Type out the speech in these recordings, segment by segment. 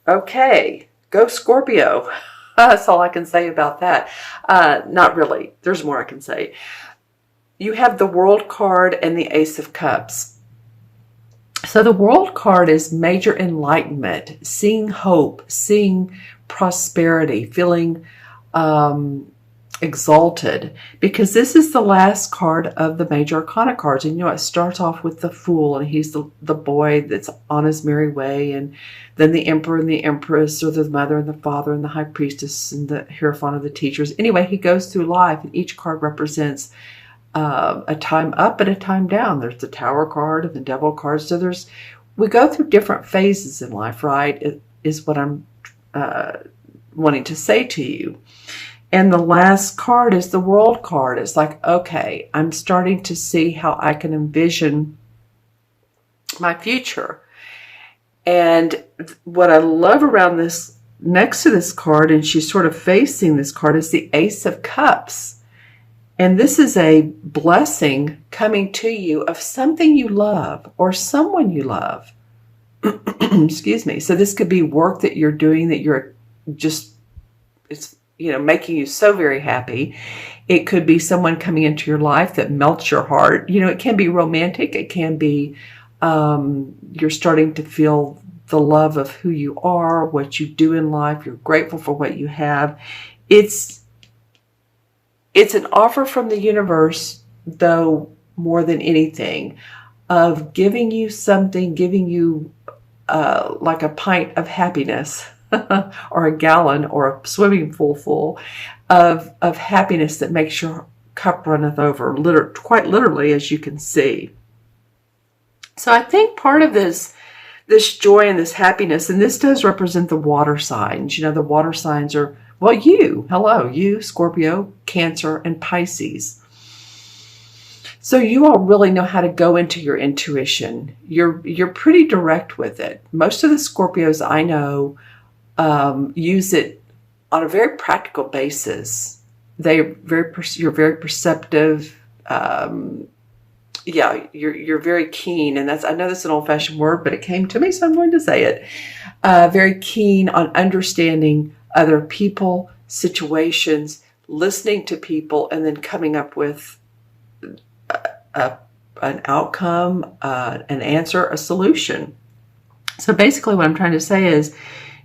Okay, go Scorpio. That's all I can say about that. Not really. There's more I can say. You have the World card and the Ace of Cups. So the World card is major enlightenment, seeing hope, seeing prosperity, feeling exalted, because this is the last card of the major arcana cards. And it starts off with the Fool, and he's the boy that's on his merry way, and then the Emperor and the Empress, or the Mother and the Father and the High Priestess and the Hierophant of the teachers. Anyway, he goes through life, and each card represents a time up and a time down. There's the Tower card and the Devil card. So we go through different phases in life, right? Is what I'm wanting to say to you. And the last card is the World card. It's like, okay, I'm starting to see how I can envision my future. And what I love around this, next to this card, and she's sort of facing this card, is the Ace of Cups. And this is a blessing coming to you of something you love or someone you love. Excuse me. So this could be work that you're doing that you're just, it's, making you so very happy. It could be someone coming into your life that melts your heart. It can be romantic. It can be you're starting to feel the love of who you are, what you do in life. You're grateful for what you have. It's an offer from the universe, though, more than anything, of giving you something, giving you like a pint of happiness or a gallon or a swimming pool full of happiness that makes your cup runneth over, quite literally, as you can see. So I think part of this joy and this happiness, and this does represent the water signs. The water signs are, well, you, Scorpio, Cancer, and Pisces. So you all really know how to go into your intuition. You're pretty direct with it. Most of the Scorpios I know use it on a very practical basis. You're very perceptive. You're very keen, and I know that's an old-fashioned word, but it came to me, so I'm going to say it. Very keen on understanding other people, situations, listening to people, and then coming up with an outcome, an answer, a solution. So basically what I'm trying to say is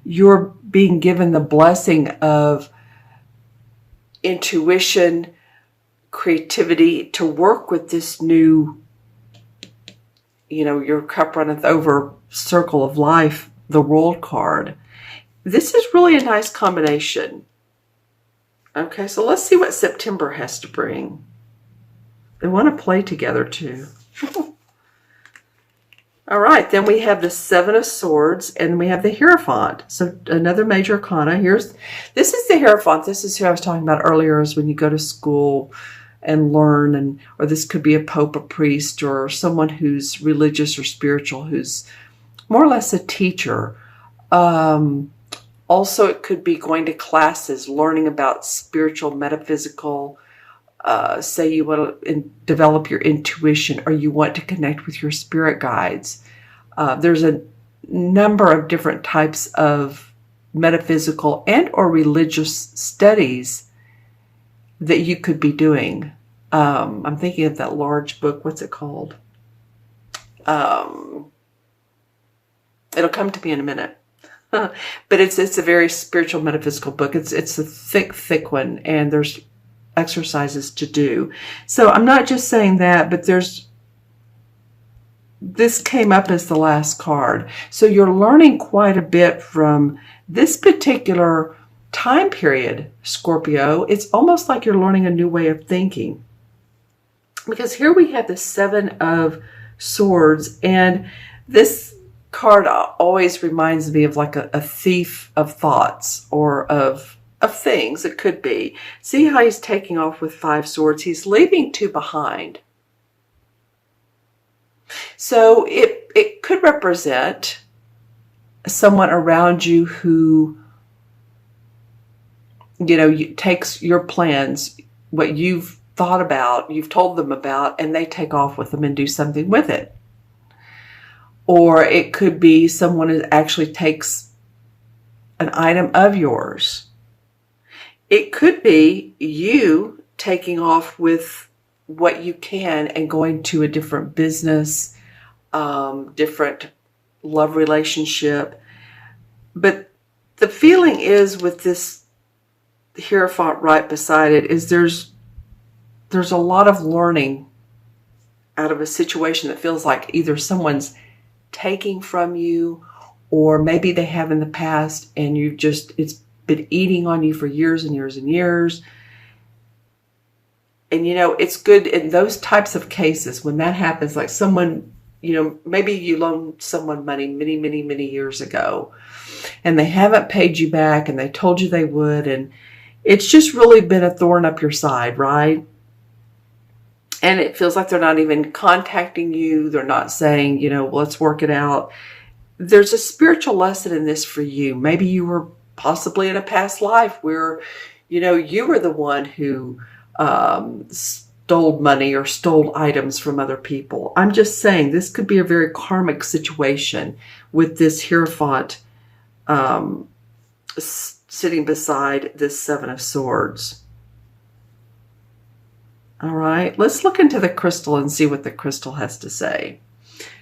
you're being given the blessing of intuition, creativity to work with this new, your cup runneth over circle of life, the World card. This is really a nice combination. Okay, so let's see what September has to bring. They want to play together too. All right, then we have the Seven of Swords, and we have the Hierophant. So another major arcana. This is the Hierophant. This is who I was talking about earlier, is when you go to school and learn, or this could be a pope, a priest, or someone who's religious or spiritual, who's more or less a teacher. Also, it could be going to classes, learning about spiritual, metaphysical. Say you want to develop your intuition, or you want to connect with your spirit guides. There's a number of different types of metaphysical and or religious studies that you could be doing. I'm thinking of that large book. What's it called? It'll come to me in a minute. But it's a very spiritual, metaphysical book. It's a thick one, and there's exercises to do. So I'm not just saying that, but this came up as the last card. So you're learning quite a bit from this particular time period, Scorpio. It's almost like you're learning a new way of thinking. Because here we have the Seven of Swords, and this card always reminds me of like a thief of thoughts, or of things. It could be. See how he's taking off with 5 swords. He's leaving 2 behind. So it could represent someone around you who, takes your plans, what you've thought about, you've told them about, and they take off with them and do something with it. Or it could be someone who actually takes an item of yours. It could be you taking off with what you can and going to a different business, different love relationship. But the feeling is with this Hierophant right beside it is there's a lot of learning out of a situation that feels like either someone's taking from you, or maybe they have in the past and it's been eating on you for years and years and years. And it's good in those types of cases when that happens, like someone, maybe you loaned someone money many, many, many years ago and they haven't paid you back and they told you they would, and it's just really been a thorn up your side, right? And it feels like they're not even contacting you. They're not saying, let's work it out. There's a spiritual lesson in this for you. Maybe you were possibly in a past life where, you were the one who stole money or stole items from other people. I'm just saying this could be a very karmic situation with this Hierophant sitting beside this Seven of Swords. All right, let's look into the crystal and see what the crystal has to say.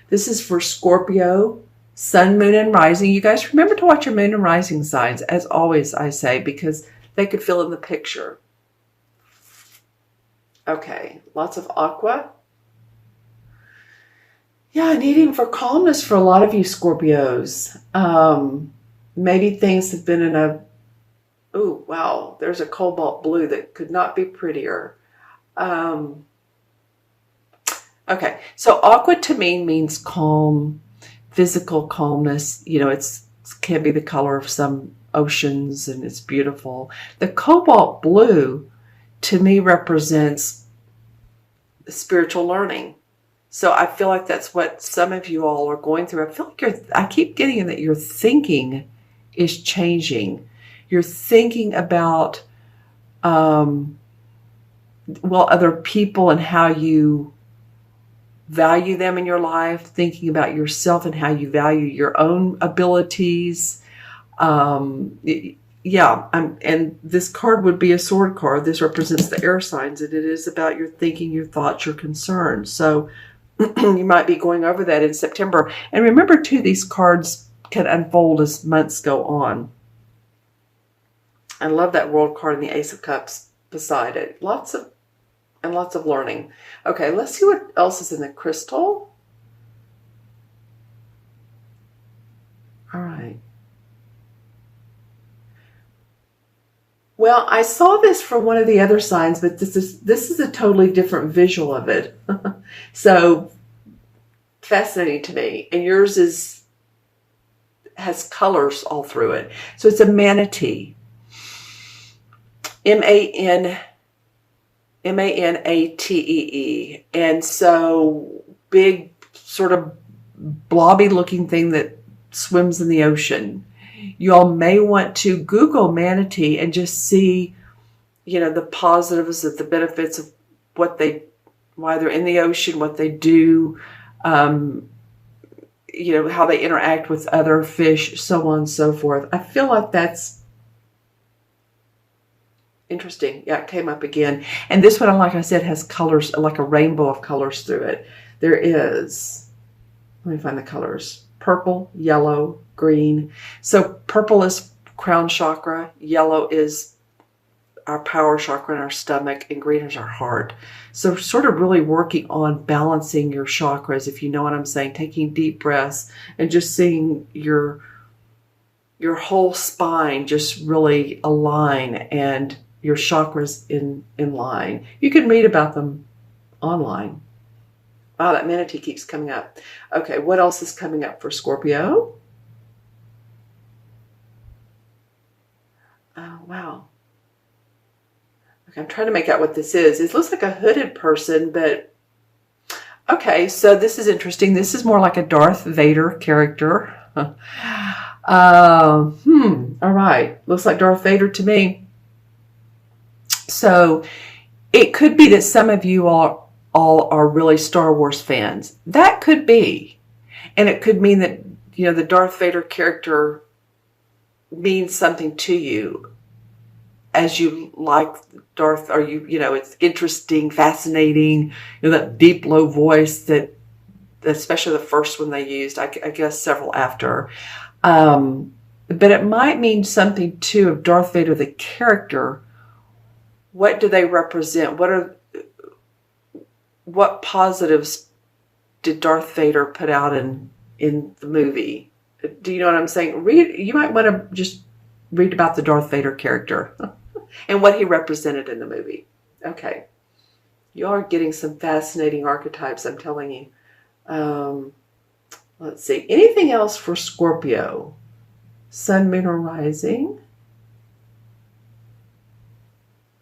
This is for Scorpio, Sun, Moon, and Rising. You guys remember to watch your Moon and Rising signs, as always I say, because they could fill in the picture. Okay, lots of aqua. Yeah, needing for calmness for a lot of you Scorpios. Maybe things have been in a... Oh, wow, there's a cobalt blue that could not be prettier. Okay, so aqua to me means calm, physical calmness. It can be the color of some oceans and it's beautiful. The cobalt blue to me represents spiritual learning. So I feel like that's what some of you all are going through. I feel like I keep getting that your thinking is changing. You're thinking about, other people and how you value them in your life, thinking about yourself and how you value your own abilities. And this card would be a sword card. This represents the air signs, and it is about your thinking, your thoughts, your concerns. So you might be going over that in September. And remember, too, these cards can unfold as months go on. I love that World card and the Ace of Cups beside it. Lots of learning. Okay, let's see what else is in the crystal. All right. Well, I saw this for one of the other signs, but this is a totally different visual of it. So fascinating to me. And yours has colors all through it. So it's a manatee. M-A-N-A-T-E-E. And so big, sort of blobby looking thing that swims in the ocean. You all may want to Google manatee and just see, the positives of the benefits of why they're in the ocean, what they do, how they interact with other fish, so on and so forth. I feel like that's interesting. Yeah, it came up again. And this one, like I said, has colors, like a rainbow of colors through it. There is, let me find the colors, purple, yellow, green. So purple is crown chakra, yellow is our power chakra in our stomach, and green is our heart. So sort of really working on balancing your chakras, if you know what I'm saying, taking deep breaths and just seeing your whole spine just really align and your chakras in line. You can read about them online. Wow, that manatee keeps coming up. Okay, what else is coming up for Scorpio? Oh, wow. Okay, I'm trying to make out what this is. It looks like a hooded person, but... Okay, so this is interesting. This is more like a Darth Vader character. All right. Looks like Darth Vader to me. So it could be that some of you all are really Star Wars fans. That could be. And it could mean that, the Darth Vader character means something to you as you like Darth, or it's interesting, fascinating, that deep, low voice that, especially the first one they used, I guess several after. But it might mean something too of Darth Vader, the character. What do they represent? What positives did Darth Vader put out in the movie? Do you know what I'm saying? You might want to just read about the Darth Vader character and what he represented in the movie. Okay. You are getting some fascinating archetypes, I'm telling you. Let's see. Anything else for Scorpio? Sun, Moon, or Rising?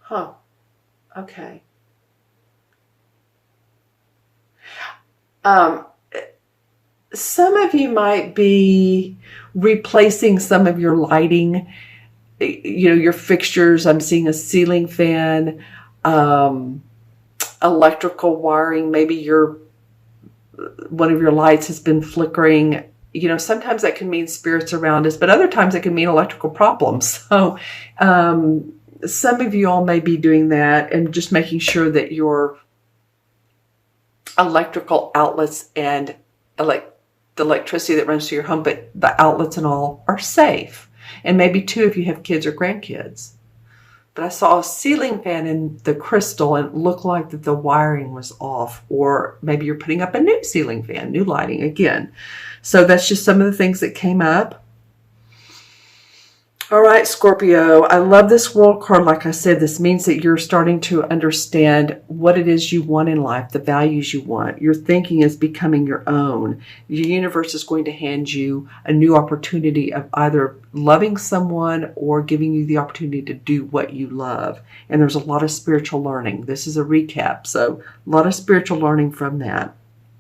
Huh. Okay. Some of you might be replacing some of your lighting, your fixtures. I'm seeing a ceiling fan, electrical wiring. Maybe one of your lights has been flickering. Sometimes that can mean spirits around us, but other times it can mean electrical problems. So some of you all may be doing that and just making sure that your electrical outlets and the electricity that runs to your home, but the outlets and all are safe. And maybe too if you have kids or grandkids. But I saw a ceiling fan in the crystal and it looked like that the wiring was off, or maybe you're putting up a new ceiling fan, new lighting again. So that's just some of the things that came up. All right, Scorpio, I love this world card. Like I said, this means that you're starting to understand what it is you want in life, the values you want. Your thinking is becoming your own. Your universe is going to hand you a new opportunity of either loving someone or giving you the opportunity to do what you love. And there's a lot of spiritual learning. This is a recap, so a lot of spiritual learning from that.